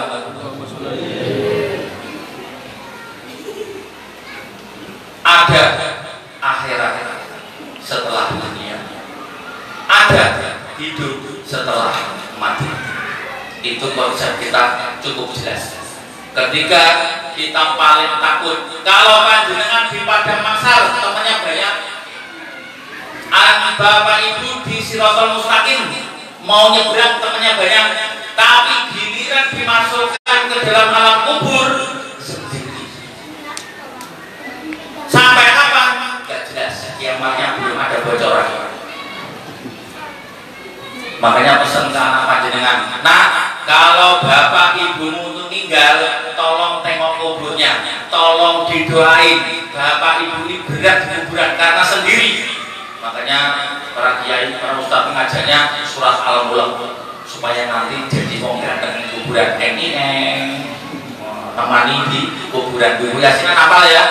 Ada akhirat setelah dunia, ada hidup setelah mati. Itu konsep kita cukup jelas. Ketika kita paling takut kalau panjenengan di padang mahsyar temannya banyak, bapak ibu di Siratal Mustaqim mau nyebrang temannya banyak, tapi giliran dimasukkan ke dalam alam kubur sendiri. Sampai kapan? Gak jelas. Kiamatnya belum ada bocoran. Makanya pesan ke anak panjenengan, nah kalau bapak ibumu itu tinggal, tolong tengok kuburnya, tolong didoain. Bapak ibu ini berat di kuburan karena sendiri. Makanya para kiai, para ustadz mengajarnya surat Al-Mulk supaya nanti jadi wong ganteng di kuburan. Temani di kuburan. Bu Yasin apa ya?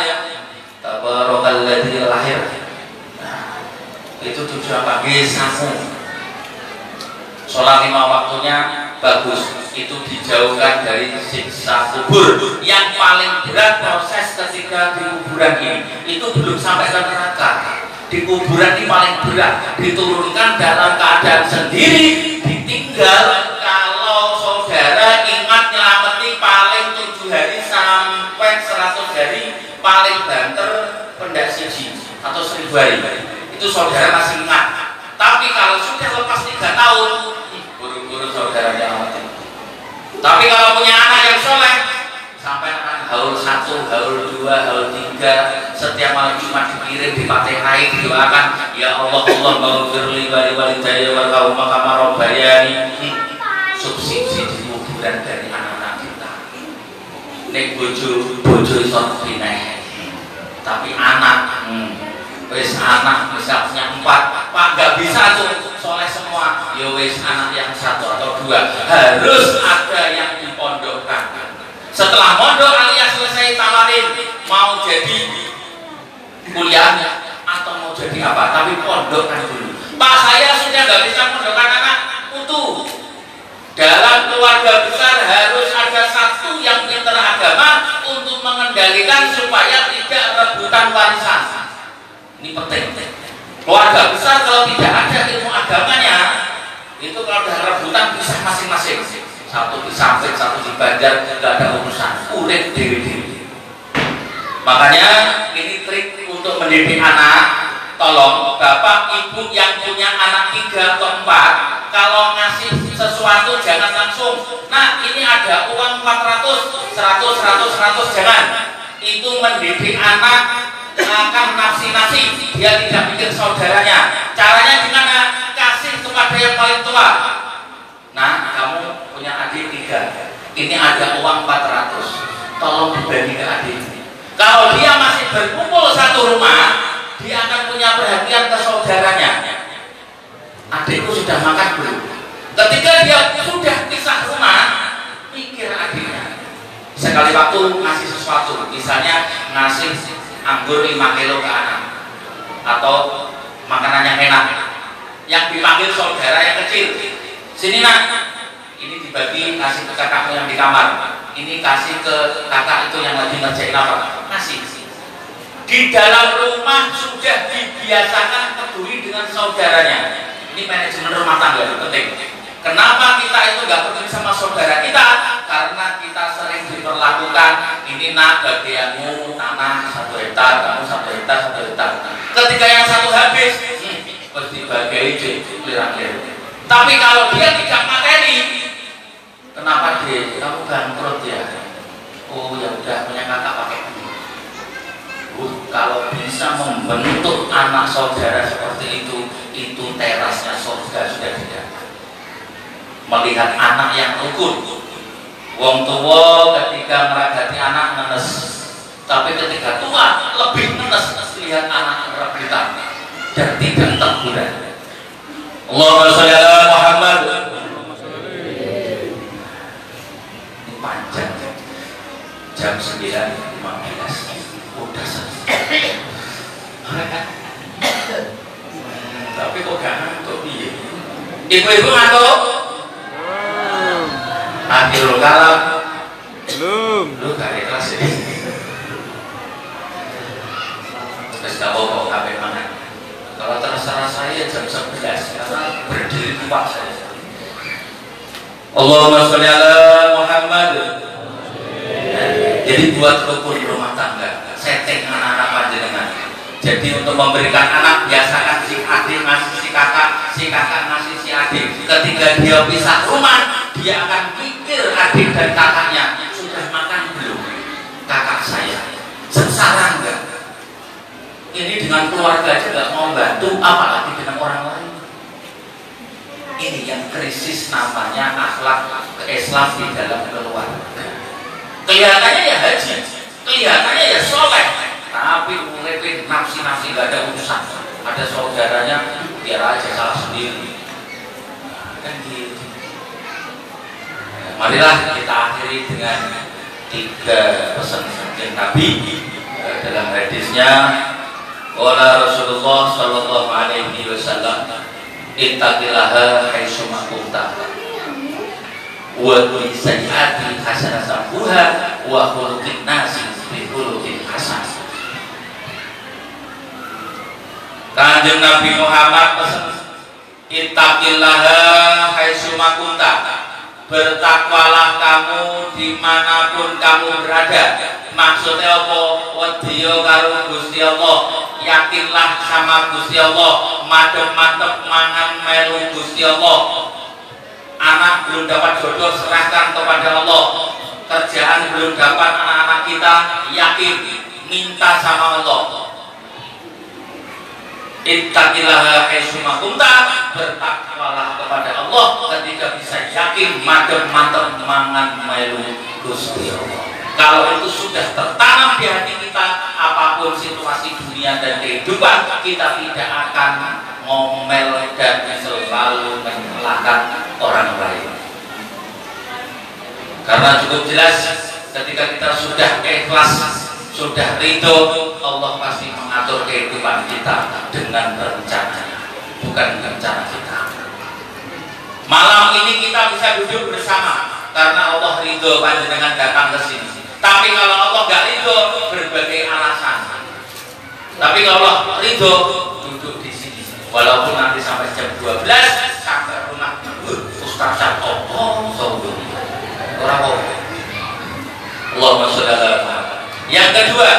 Tabarokalladzi lahir. Nah, itu tujuan pagi samu. Sholat 5 waktunya bagus. Itu dijauhkan dari siksa kubur. Yang paling berat proses ketika di kuburan ini itu belum sampai ke neraka. Di kuburan ini paling berat, diturunkan dalam keadaan sendiri, ditinggal. Kalau saudara ingat nyelamati paling 7 hari sampai 100 hari, paling banter pendak siji atau 1000 hari, itu saudara masih ingat. Tapi kalau sudah lepas 3 tahun, buru-buru saudara nyelamati. Tapi kalau punya anak yang soleh, sampai anak haul 1, haul 2, haul 3, setiap malam Jumat dikirim di Fatihah, didoakan, ya Allah, Allah maghfirli wa liwalidayya warhamhuma kama rabbayani. Subsidi di kuburan dari anak-anak kita. Nek bojo iso dineh. Tapi anak, wis anak bisa punya 4, Pak nggak bisa tuh soleh semua. Ya wis anak yang 1 atau 2 harus ada yang dipondokkan. Setelah mondok alias selesai tawarin mau jadi kuliahnya atau mau jadi apa, tapi pondokkan dulu. Pak saya sudah nggak bisa pondokkan anak utuh. Dalam keluarga besar harus ada satu yang pintar agama untuk mengendalikan supaya tidak rebutan warisan. Ini penting. Keluarga besar kalau tidak ada ilmu agamanya, itu kalau ada rebutan bisa masing-masing. Satu di samping, satu di Banjar, tidak ada urusan. Urip dewi-dewi. Makanya ini trik untuk mendidik anak. Tolong bapak ibu yang punya anak 3 atau 4, kalau ngasih sesuatu jangan langsung, nah ini ada uang 400, 100, jangan. Itu mendidik anak akan nafsi-nafsi, dia tidak mikir saudaranya. Caranya gimana? Kasih kepada yang paling tua. Nah kamu punya adik 3, ini ada uang 400, tolong dibagi ke adik. Kalau dia masih berkumpul satu rumah, dia akan punya perhatian ke saudaranya. Adikku sudah makan belum? Ketika dia sudah pisah rumah, pikir adiknya. Sekali waktu ngasih sesuatu, misalnya ngasih anggur 5 kilo ke anak, atau makanan yang enak, yang dipanggil saudara yang kecil. Sini nak, ini dibagi, kasih ke kakakmu yang di kamar, ini kasih ke kakak itu yang lagi ngerjain apa, kasih. Di dalam rumah sudah dibiasakan peduli dengan saudaranya. Ini manajemen rumah tangga itu penting. Kenapa kita itu nggak peduli sama saudara kita? Karena kita sering diperlakukan, ini nak bagianmu tanah 1 hektar, kamu 1 hektar, 1 hektar. Ketika yang satu habis, harus dibagi kira-kira. Tapi kalau dia tidak materi, kenapa dia? Kamu bangkrut ya? Oh ya udah, punya kakak pakai. Kalau bisa membentuk anak saudara seperti itu terasnya surga sudah tidak. Melihat anak yang rukun. Wong tua ketika meragati anak nenes, tapi ketika tua lebih nenes lihat anak rebutan dan tidak teguran. Allahumma sholli ala Muhammad. Ini panjang. Jam 9.15 udah selesai. Tapi kok gak ngantuk piye? Ibu-ibu ngantuk? Akhirul kalam Belum. lu gak ikhlas ini. Terus gak apa-apa HP mana. Kalau terserah saya jam 11 karena berdiri kuat saya. Allahumma sholli ala Muhammad. Jadi buat rukun rumah tangga, setting anak-anak panjenengan. Jadi untuk memberikan anak, biasakan si adik ngasih si kakak ngasih si adik. Ketika dia pisah rumah, dia akan pikir adik dan kakaknya sudah makan belum kakak saya, sengsara enggak. Ini dengan keluarga juga mau bantu, apalagi dengan orang lain. Ini yang krisis namanya akhlak Islam di dalam keluarga. Kelihatannya ya haji, kelihatannya ya soleh, tapi mulai nafsi-nafsi gak ada urusan. Ada saudaranya biar aja salah sendiri. Kan gitu. Marilah kita akhiri dengan 3 pesan yang Nabi dalam hadisnya. Qala Rasulullah sallallahu alaihi wasallam, ittaqillaha haitsu ma kunta wa qul sayyi'ati hasanatan buha wa khuluqin nasi bi khuluqin hasan. Kanjeng Nabi Muhammad pesan, ittaqillaha haitsu ma kunta, bertakwalah kamu dimanapun kamu berada. Maksudnya apa? Wadiyo karo Gusti Allah, yakinlah sama Gusti Allah, madem-madem mangan melu Gusti Allah. Anak belum dapat jodoh, serahkan kepada Allah. Kerjaan belum dapat anak-anak kita, yakin, minta sama Allah. Ittaqillaha haitsu ma kunta, bertakwalah kepada Allah ketika bisa yakin madem-madem mangan melu Gusti Allah. Kalau itu sudah tertanam di hati kita, apapun situasi dunia dan kehidupan, kita tidak akan ngomel dan selalu menyalahkan orang lain. Karena cukup jelas ketika kita sudah ikhlas, sudah ridho, Allah pasti mengatur kehidupan kita dengan rencana, bukan rencana kita. Malam ini kita bisa duduk bersama karena Allah ridho panjenengan datang ke sini. Tapi kalau Allah gak ridho, berbagai alasan. Tapi kalau Allah ridho, duduk di sini. Walaupun nanti sampai jam 12 sampai rumah Ustaz Sabto, orang Allahumma sholli ala Muhammad. Yang kedua,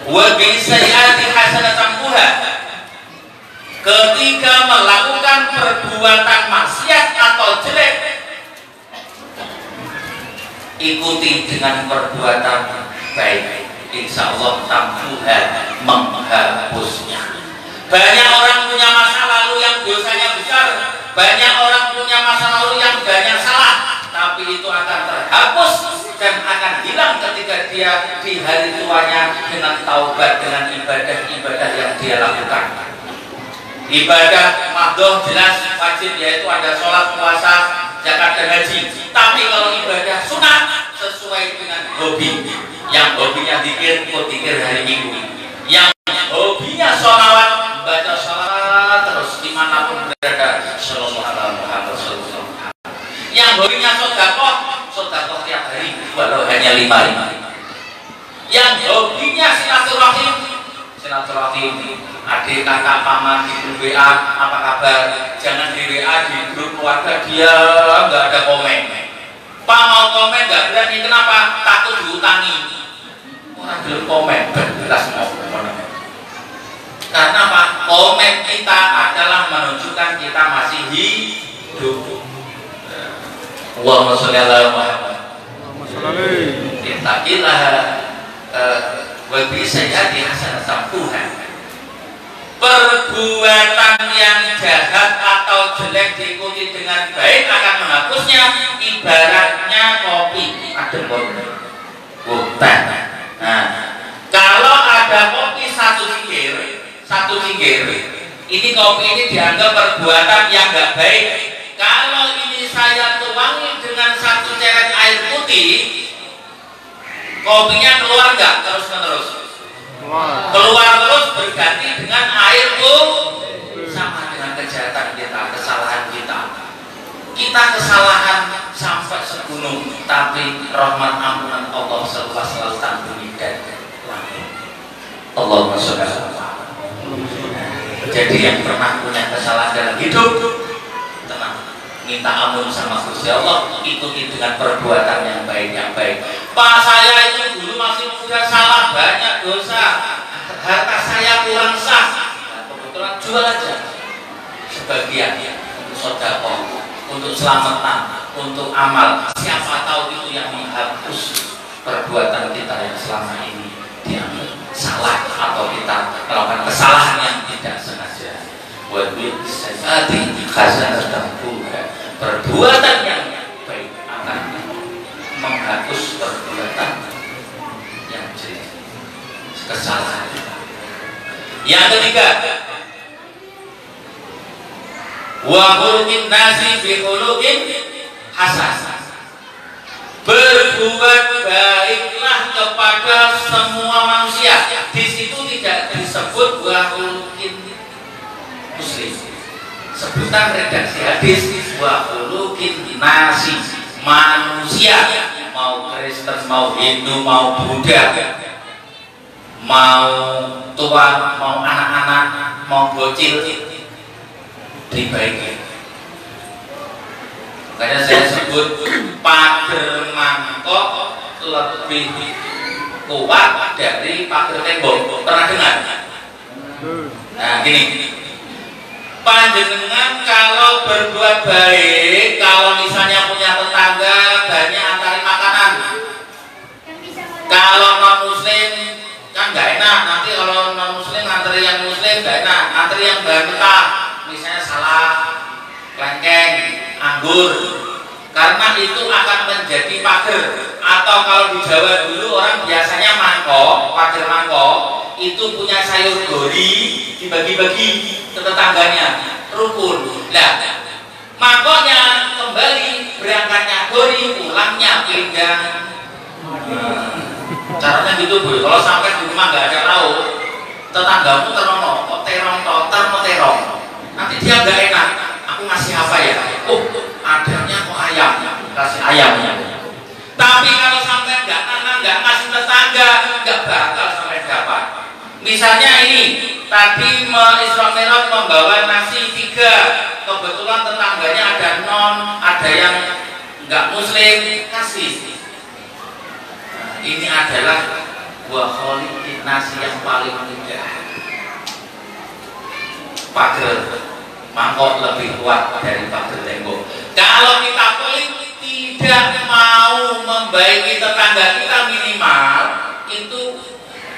wa bi sayyi'ati hasanatan buha, ketika melakukan perbuatan maksiat atau jelek, ikuti dengan perbuatan baik, insya Allah tambuha, menghapusnya. Banyak orang punya masa lalu yang dosanya besar, banyak orang punya masa lalu yang banyak salah, tapi itu akan terhapus dan akan hilang ketika dia di hari tuanya dengan taubat, dengan ibadah-ibadah yang dia lakukan. Ibadah mahdoh jelas wajib, yaitu ada sholat, puasa, zakat dan haji. Tapi kalau ibadah sunat sesuai dengan hobi, yang hobinya dikir, ikut dikir hari Minggu, yang hobinya sholawat, baca sholawat terus dimanapun berada, sallallahu alaihi wasallam. Yang hobinya sodakoh tiap hari walau hanya 5. Yang hobinya silaturahim, adik kakak paman di grup WA, apa kabar? Jangan di WA, di grup keluarga dia nggak ada komen. Pak mau komen nggak berani, kenapa? Takut diutangi. Orang belum komen, jelas mau komen. Karena apa? Komen kita adalah menunjukkan kita masih hidup. Allahumma sholli ala Muhammad. Ittaqillaha wa bi sayyi'ati hasanatan buha. Perbuatan yang jahat atau jelek diikuti dengan baik akan menghapusnya. Ibaratnya kopi, ada kopi, teh. Nah, kalau ada kopi satu singgir, ini kopi ini dianggap perbuatan yang nggak baik. Kalau ini saya tuangi dengan satu ceret air putih, kopinya keluar nggak terus-menerus? Keluar terus berganti dengan air sama dengan kejahatan kita, kesalahan kita. Kita kesalahan sampai segunung, tapi rahmat ampunan Allah seluas lautan bumi dan langit. Allahumma sholli ala Muhammad. Jadi yang pernah punya kesalahan dalam hidup, tenang, minta ampun sama Gusti Allah, ikuti dengan perbuatan yang baik. Pak, saya itu dulu masih muda, salah banyak dosa, harta saya kurang sah. Nah, kebetulan jual aja sebagian untuk sedekah, untuk selamatan, untuk amal. Siapa tahu itu yang menghapus perbuatan kita yang selama ini dianggap salah, atau kita melakukan kesalahan yang tidak sengaja. Perbuatan yang baik akan menghapus perbuatan yang jelek, kesalahan. Yang ketiga, wa khuluqin nasi bi khuluqin hasan. Berbuat baiklah kepada semua manusia. Di situ tidak disebut wa khuluqin muslim. Sebutan redaksi hadis wa khuluqin nasi, manusia, mau Kristen, mau Hindu, mau Buddha, mau tua, mau anak-anak, mau bocil, dibaiki. Makanya saya sebut pager mangkok lebih kuat dari pager tembok. Pernah dengar? Nah gini, panjenengan kalau berbuat baik, kalau misalnya punya tetangga banyak antarin makanan, kalau non muslim kan nggak enak. Nanti kalau non muslim antri yang muslim nggak enak, antri yang bahan mentah, misalnya salak, kelengkeng, anggur, karena itu akan menjadi pager. Atau kalau di Jawa dulu orang biasanya mangkok, pager mangkok itu punya sayur gori, dibagi-bagi ke tetangganya, rukun. Nah, mangkoknya kembali, berangkatnya gori, pulangnya pinggang. Caranya gitu Bu. Kalau sampai di rumah nggak ada lauk, tetanggamu ternono, kok terong terong, nanti dia nggak enak. Aku ngasih apa ya? Oh, adanya kok ayam, kasih ayamnya. Tapi kalau sampai nggak tanam, nggak ngasih tetangga, nggak bakal sampai dapat. Misalnya ini tadi Isra Mi'raj membawa nasi 3, kebetulan tetangganya ada non, ada yang nggak muslim, kasih. Nah, ini adalah wa khaliqin nasi yang paling mudah. Pager mangkok lebih kuat dari pager tembok. Kalau kita pelit, tidak mau membaiki tetangga kita, minimal itu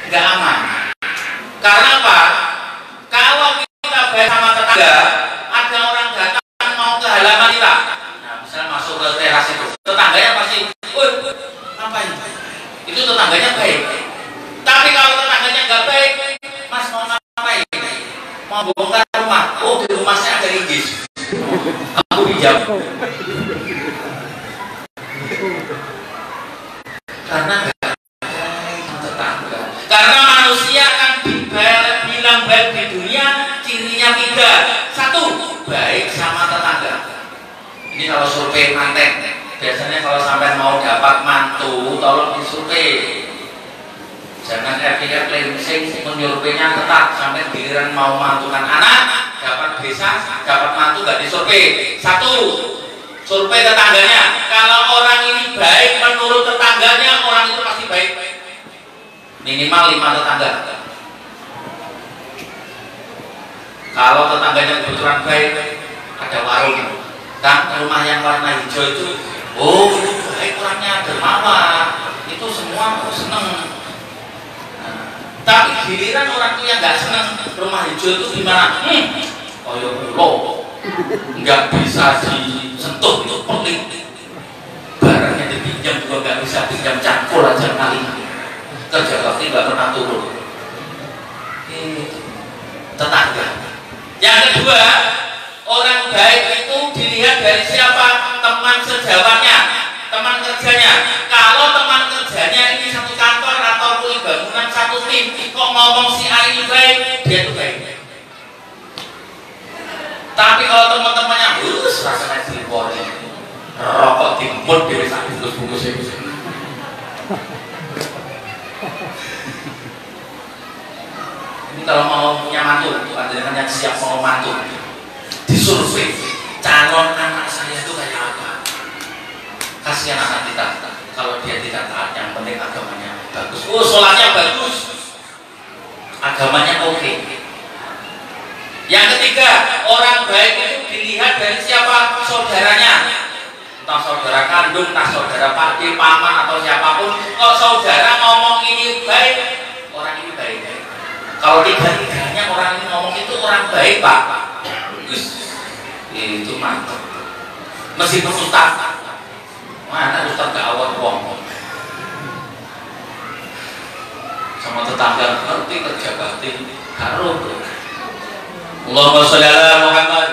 nggak aman. Karena apa? Kalau kita baik sama tetangga, ada orang datang mau ke halaman kita, nah misalnya masuk ke teras itu, tetangganya pasti, woi, ngapain? Itu tetangganya baik. Tapi kalau tetangganya nggak baik, Mas mau ngapain? Mau bongkar rumah? Oh, di rumah saya ada inggris. Aku pinjam. Karena tetangga. Karena manusia akan bilang baik di dunia, cirinya 3. 1, baik sama tetangga. Ini kalau survei manten, biasanya kalau sampai mau dapat mantu, tolong disurvei. Jangan RT menyurveinya ketat sampai giliran mau mantukan anak, dapat desa, dapat mantu gak disurvei. 1, survei tetangganya. Kalau orang ini baik menurut tetangganya, orang itu pasti baik. Minimal 5 tetangga. Kalau tetangganya kebetulan baik, ada warung, kan rumah yang warna hijau itu, oh itu baik orangnya, dermawan, itu semua seneng. Tapi giliran orang tuh yang nggak senang rumah hijau itu gimana? Oh ya lo nggak bisa disentuh, itu pelit. Barangnya dipinjam juga nggak bisa pinjam, cangkul aja kali. Kerja bakti nggak pernah turun. Tetangga. Yang kedua, orang baik itu dilihat dari siapa? Teman sejawatnya, teman kerjanya. Kalau teman kerjanya ini satu kantor atau bangunan satu tim, kok ngomong si A ini baik, dia itu baik. Tapi kalau teman-temannya rasanya dilipori, rokok dimut dhewe sak bungkus itu. Ini kalau mau punya mantu, panjenengan yang siap mau mantu, disurvei calon anak saya itu kayak apa. Kasihan anak kita kalau dia tidak taat, yang penting agamanya bagus. Oh, sholatnya bagus, agamanya oke. Yang ketiga, orang baik itu dilihat dari siapa? Saudaranya. Entah saudara kandung, entah saudara pakde, paman atau siapapun. Kalau saudara ngomong ini baik, orang ini baik. Kalau tiga-tiganya orang ini ngomong itu orang baik, Pak. Itu mantap. Meskipun ustaz, mana ustaz gak awal uang. Sama tetangga ngerti kerja bakti, harus. Allahumma sholli ala Muhammad.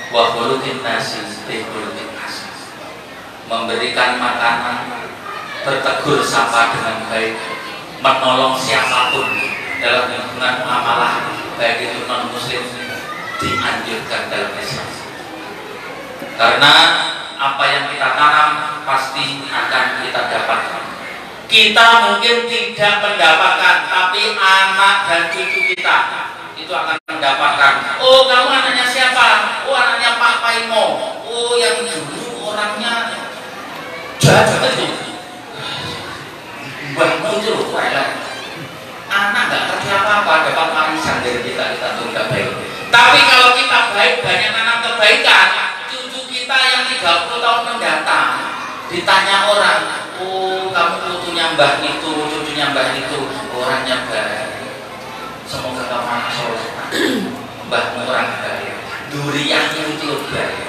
Wa khuluqin nasi bi khuluqin hasan. Memberikan makanan, bertegur sapa dengan baik, menolong siapapun dalam hubungan muamalah, baik itu non muslim, dianjurkan dalam Islam. Karena apa yang kita tanam pasti akan kita dapatkan. Kita mungkin tidak mendapatkan, tapi anak dan cucu kita itu akan mendapatkan. Oh, kamu anaknya siapa? Oh, anaknya Pak Paimo. Oh, yang dulu orangnya jahat itu. Mbahmu itu loh, anak nggak ngerti apa-apa, dapat warisan dari kita tuh nggak baik. Tapi kalau kita baik, banyak nanam kebaikan, cucu kita yang 30 tahun mendatang ditanya orang, oh kamu putunya mbah itu, cucunya mbah itu, orangnya baik. Semoga kamu anak soleh, mbahmu orang baik. Duriyahnya itu baik.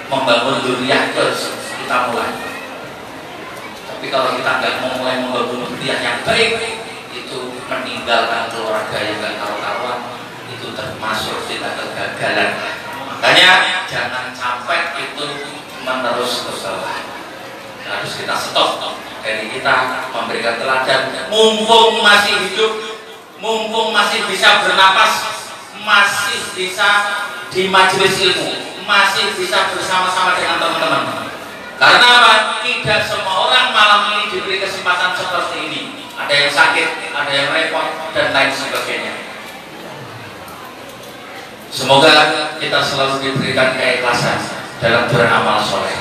Membangun duriyah itu kita mulai. Tapi kalau kita nggak mau mulai membangun duriyah yang baik, itu meninggalkan keluarga yang nggak karu-karuan, itu termasuk kita kegagalan. Makanya jangan sampai itu menerus ke bawah. Harus kita stop dari kita memberikan teladan. Mumpung masih hidup, mumpung masih bisa bernapas, masih bisa di majelis ilmu, masih bisa bersama-sama dengan teman-teman. Karena apa? Tidak semua orang malam ini diberi kesempatan seperti ini. Ada yang sakit, ada yang repot, dan lain sebagainya. Semoga kita selalu diberikan keikhlasan dalam beramal soleh.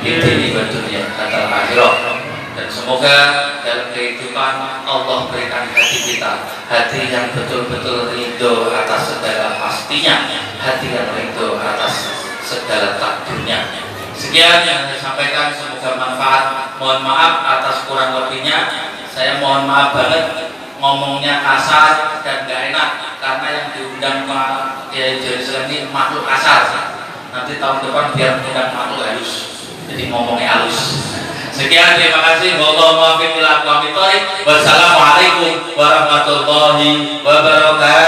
Ini bentuknya kata akhirat. Dan semoga dalam kehidupan Allah berikan hati kita, hati yang betul-betul ridho atas segala pastinya, hati yang ridho atas segala takdirnya. Sekian yang saya sampaikan, semoga manfaat. Mohon maaf atas kurang lebihnya. Saya mohon maaf banget ngomongnya kasar dan gak enak, karena yang diundang Pak Kiai Jerusalem ini makhluk kasar. Nanti tahun depan biar mengundang makhluk halus, jadi ngomongnya halus. Sekian, terima kasih. Wassalamualaikum warahmatullahi wabarakatuh.